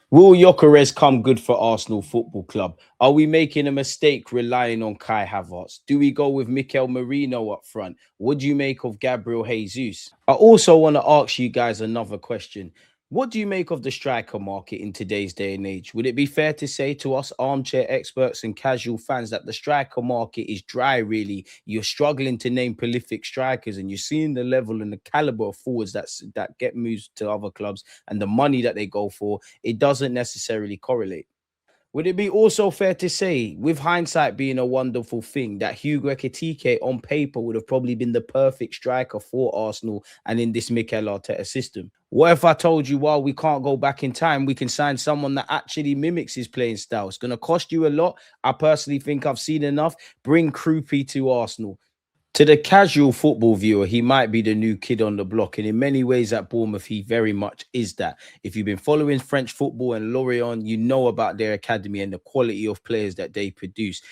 Will Gyökeres come good for Arsenal Football Club? Are we making a mistake relying on Kai Havertz? Do we go with Mikel Merino up front? What do you make of Gabriel Jesus? I also want to ask you guys another question. What do you make of the striker market in today's day and age? Would it be fair to say to us armchair experts and casual fans that the striker market is dry, really? You're struggling to name prolific strikers, and you're seeing the level and the caliber of forwards that get moved to other clubs and the money that they go for, it doesn't necessarily correlate. Would it be also fair to say, with hindsight being a wonderful thing, that Hugo Ekitike on paper would have probably been the perfect striker for Arsenal and in this Mikel Arteta system? What if I told you, while we can't go back in time, we can sign someone that actually mimics his playing style? It's going to cost you a lot. I personally think I've seen enough. Bring Kroupi to Arsenal. To the casual football viewer, he might be the new kid on the block. And in many ways at Bournemouth, he very much is that. If you've been following French football and Lorient, you know about their academy and the quality of players that they produce.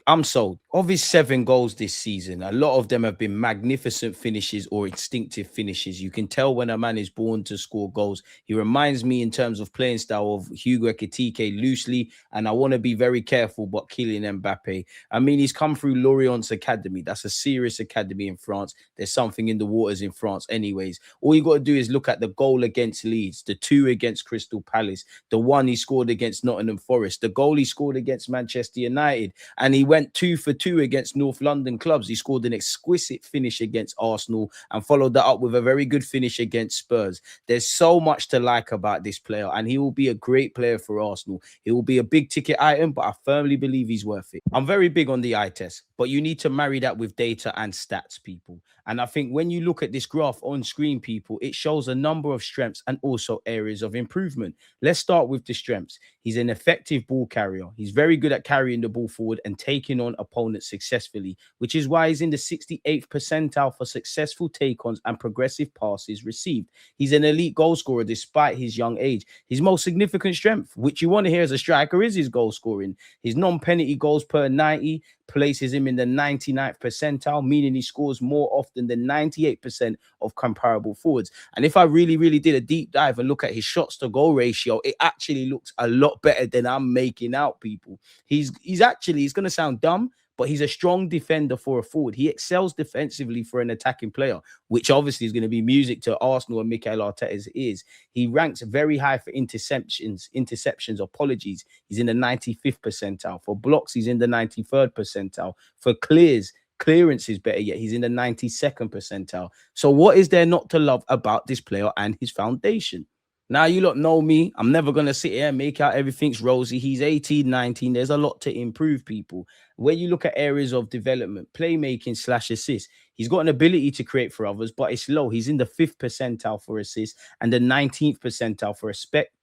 I'm sold. Of his 7 goals this season, a lot of them have been magnificent finishes or instinctive finishes. You can tell when a man is born to score goals. He reminds me in terms of playing style of Hugo Ekitike loosely, and I want to be very careful, but Kylian Mbappe. I mean, he's come through Lorient's academy. That's a serious academy in France. There's something in the waters in France anyways. All you got to do is look at the goal against Leeds, the 2 against Crystal Palace, the 1 he scored against Nottingham Forest, the goal he scored against Manchester United, and he went 2 for 2 against North London clubs. He scored an exquisite finish against Arsenal and followed that up with a very good finish against Spurs. There's so much to like about this player, and he will be a great player for Arsenal. He will be a big ticket item, but I firmly believe he's worth it. I'm very big on the eye test, but you need to marry that with data and stats, people. And I think when you look at this graph on screen, people, it shows a number of strengths and also areas of improvement. Let's start with the strengths. He's an effective ball carrier. He's very good at carrying the ball forward and taking on opponents successfully, which is why he's in the 68th percentile for successful take-ons and progressive passes received. He's an elite goal scorer despite his young age. His most significant strength, which you want to hear as a striker, is his goal scoring. His non-penalty goals per 90 places him in the 99th percentile, meaning he scores more often than 98% of comparable forwards. And if I really did a deep dive and look at his shots to goal ratio, it actually looks a lot better than I'm making out, people. He's going to sound dumb, but he's a strong defender for a forward. He excels defensively for an attacking player, which obviously is going to be music to Arsenal and Mikel Arteta's ears. He ranks very high for interceptions, apologies. He's in the 95th percentile. For blocks, he's in the 93rd percentile. For clearances, better yet, he's in the 92nd percentile. So what is there not to love about this player and his foundation? Now, you lot know me. I'm never going to sit here and make out everything's rosy. He's 18, 19. There's a lot to improve, people. When you look at areas of development, playmaking / assist, he's got an ability to create for others, but it's low. He's in the 5th percentile for assists and the 19th percentile for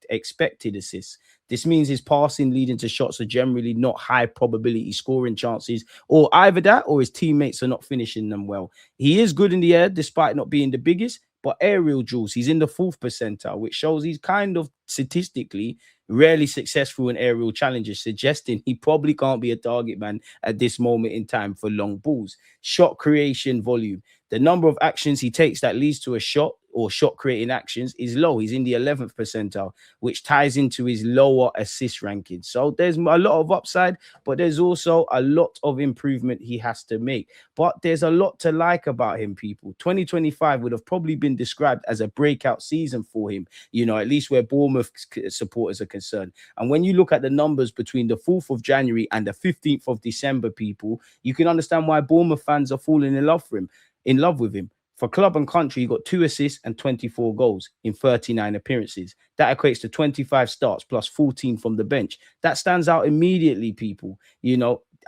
expected assists. This means his passing leading to shots are generally not high probability scoring chances, or either that or his teammates are not finishing them well. He is good in the air despite not being the biggest, but aerial duels, he's in the 4th percentile, which shows he's kind of statistically rarely successful in aerial challenges, suggesting he probably can't be a target man at this moment in time for long balls. Shot creation volume. The number of actions he takes that leads to a shot or shot creating actions is low. He's in the 11th percentile, which ties into his lower assist ranking. So there's a lot of upside, but there's also a lot of improvement he has to make. But there's a lot to like about him, people. 2025 would have probably been described as a breakout season for him, at least where Bournemouth supporters are concerned. And when you look at the numbers between the 4th of January and the 15th of December, people, you can understand why Bournemouth fans are falling in love with him. For club and country, he got 2 assists and 24 goals in 39 appearances. That equates to 25 starts plus 14 from the bench. That stands out immediately, people.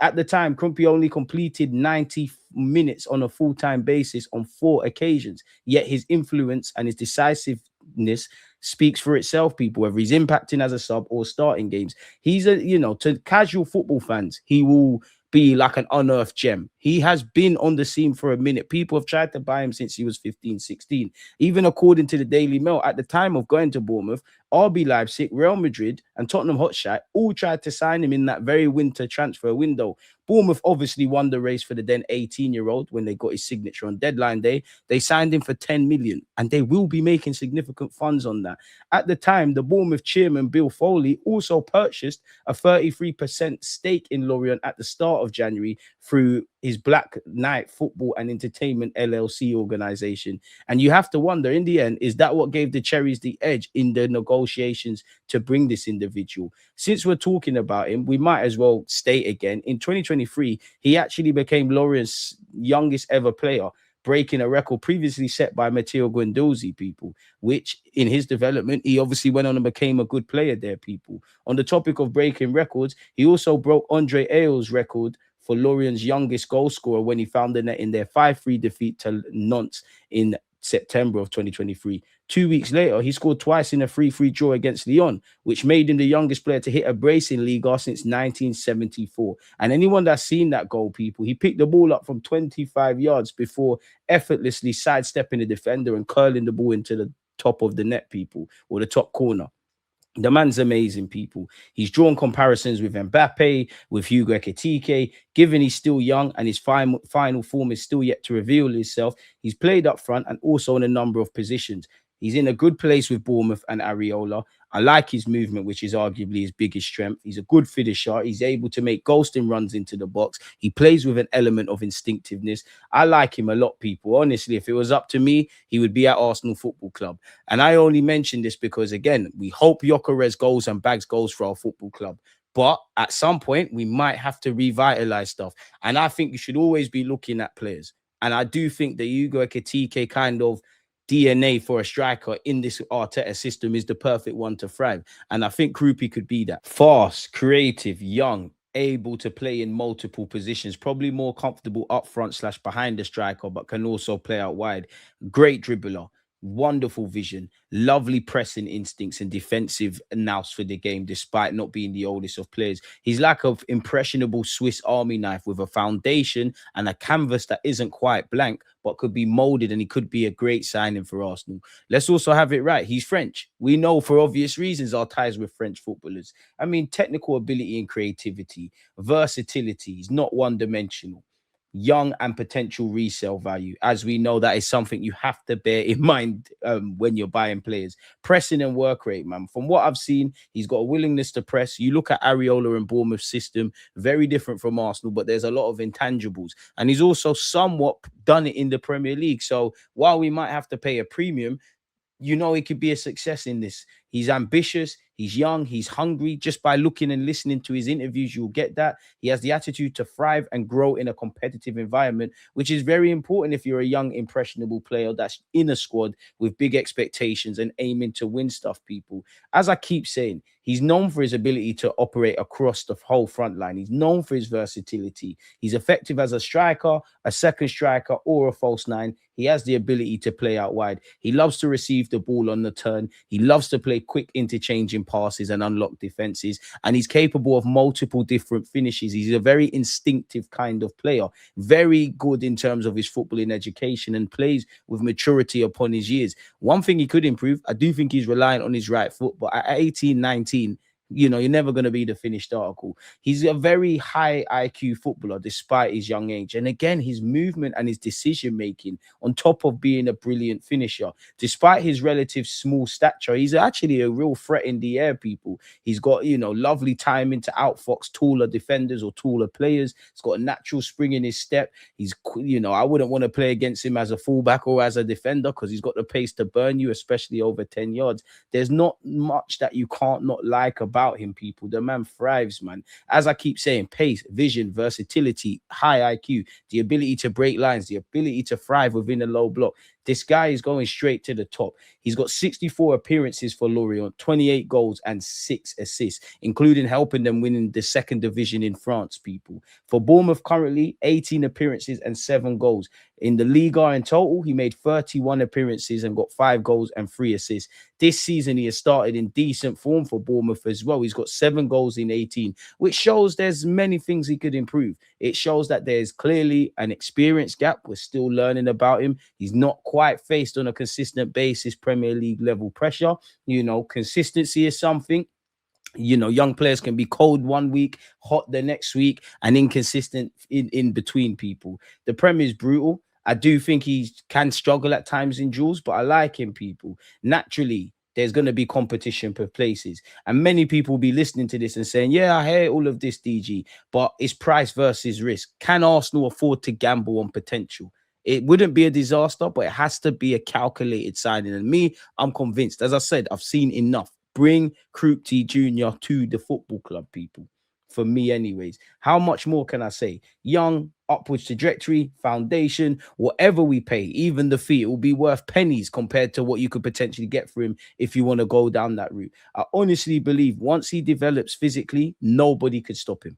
At the time, Kroupi only completed 90 minutes on a full-time basis on 4 occasions. Yet his influence and his decisiveness speaks for itself, people, whether he's impacting as a sub or starting games. He's to casual football fans, he will be like an unearthed gem. He has been on the scene for a minute. People have tried to buy him since he was 15, 16. Even according to the Daily Mail, at the time of going to Bournemouth, RB Leipzig, Real Madrid, and Tottenham Hotspur all tried to sign him in that very winter transfer window. Bournemouth obviously won the race for the then 18-year-old when they got his signature on deadline day. They signed him for 10 million, and they will be making significant funds on that. At the time, the Bournemouth chairman, Bill Foley, also purchased a 33% stake in Lorient at the start of January through his Black Knight Football and Entertainment LLC organization. And you have to wonder, in the end, is that what gave the Cherries the edge in the negotiations to bring this individual? Since we're talking about him, we might as well state again, in 2023, he actually became Lorient's youngest ever player, breaking a record previously set by Matteo Guendouzi, people, which in his development, he obviously went on and became a good player there, people. On the topic of breaking records, he also broke Andre Ayle's record for Lorient's youngest goal scorer when he found the net in their 5-3 defeat to Nantes in September of 2023. 2 weeks later, he scored twice in a 3-3 draw against Lyon, which made him the youngest player to hit a brace in Liga since 1974. And anyone that's seen that goal, people, he picked the ball up from 25 yards before effortlessly sidestepping the defender and curling the ball into the top of the net, people, or the top corner. The man's amazing, people. He's drawn comparisons with Mbappe, with Hugo Ekitike. Given he's still young and his final form is still yet to reveal itself, he's played up front and also in a number of positions. He's in a good place with Bournemouth and Areola. I like his movement, which is arguably his biggest strength. He's a good finisher. He's able to make ghosting runs into the box. He plays with an element of instinctiveness. I like him a lot, people. Honestly, if it was up to me, he would be at Arsenal Football Club. And I only mention this because, again, we hope Gyökeres goes and bags goals for our football club. But at some point, we might have to revitalize stuff. And I think you should always be looking at players. And I do think the Hugo Ekitike kind of DNA for a striker in this Arteta system is the perfect one to thrive. And I think Kroupi could be that. Fast, creative, young, able to play in multiple positions, probably more comfortable up front / behind the striker, but can also play out wide. Great dribbler. Wonderful vision, lovely pressing instincts and defensive nous for the game, despite not being the oldest of players. He's like an impressionable Swiss Army knife with a foundation and a canvas that isn't quite blank, but could be molded, and he could be a great signing for Arsenal. Let's also have it right. He's French. We know for obvious reasons our ties with French footballers. I mean, technical ability and creativity, versatility. He's not one-dimensional. Young and potential resale value. As we know, that is something you have to bear in mind when you're buying players. Pressing and work rate, man. From what I've seen, he's got a willingness to press. You look at Areola and Bournemouth's system, very different from Arsenal, but there's a lot of intangibles. And he's also somewhat done it in the Premier League. So while we might have to pay a premium, you know, he could be a success in this. He's ambitious. He's young. He's hungry. Just by looking and listening to his interviews, you'll get that. He has the attitude to thrive and grow in a competitive environment, which is very important if you're a young, impressionable player that's in a squad with big expectations and aiming to win stuff, people. As I keep saying, he's known for his ability to operate across the whole front line. He's known for his versatility. He's effective as a striker, a second striker, or a false nine. He has the ability to play out wide. He loves to receive the ball on the turn. He loves to play quick interchanging passes and unlock defenses. And he's capable of multiple different finishes. He's a very instinctive kind of player. Very good in terms of his footballing education and plays with maturity upon his years. One thing he could improve, I do think he's reliant on his right foot. But at 18, 19, you know, you're never going to be the finished article. He's a very high IQ footballer despite his young age. And again, his movement and his decision making on top of being a brilliant finisher. Despite his relative small stature, he's actually a real threat in the air, people. He's got, you know, lovely timing to outfox taller defenders or taller players. He's got a natural spring in his step. He's, you know, I wouldn't want to play against him as a fullback or as a defender because he's got the pace to burn you, especially over 10 yards. There's not much that you can't not like about him, people. The man thrives, man. As I keep saying, pace, vision, versatility, high IQ, the ability to break lines, the ability to thrive within a low block. This guy is going straight to the top. He's got 64 appearances for Lorient, 28 goals and 6 assists, including helping them winning the second division in France, people. For Bournemouth currently, 18 appearances and 7 goals. In the Liga in total, he made 31 appearances and got 5 goals and 3 assists. This season, he has started in decent form for Bournemouth as well. He's got 7 goals in 18, which shows there's many things he could improve. It shows that there's clearly an experience gap. We're still learning about him. He's not quite faced on a consistent basis Premier League level pressure. Consistency is something. Young players can be cold one week, hot the next week, and inconsistent in between, people. The Premier is brutal. I do think he can struggle at times in duels, but I like him, people. Naturally, there's going to be competition per places. And many people will be listening to this and saying, yeah, I hear all of this, DG, but it's price versus risk. Can Arsenal afford to gamble on potential? It wouldn't be a disaster, but it has to be a calculated signing. And me, I'm convinced. As I said, I've seen enough. Bring Kroupi Jr. to the football club, people. For me, anyways. How much more can I say? Young, upwards trajectory, foundation, whatever we pay, even the fee, it will be worth pennies compared to what you could potentially get for him if you want to go down that route. I honestly believe once he develops physically, nobody could stop him.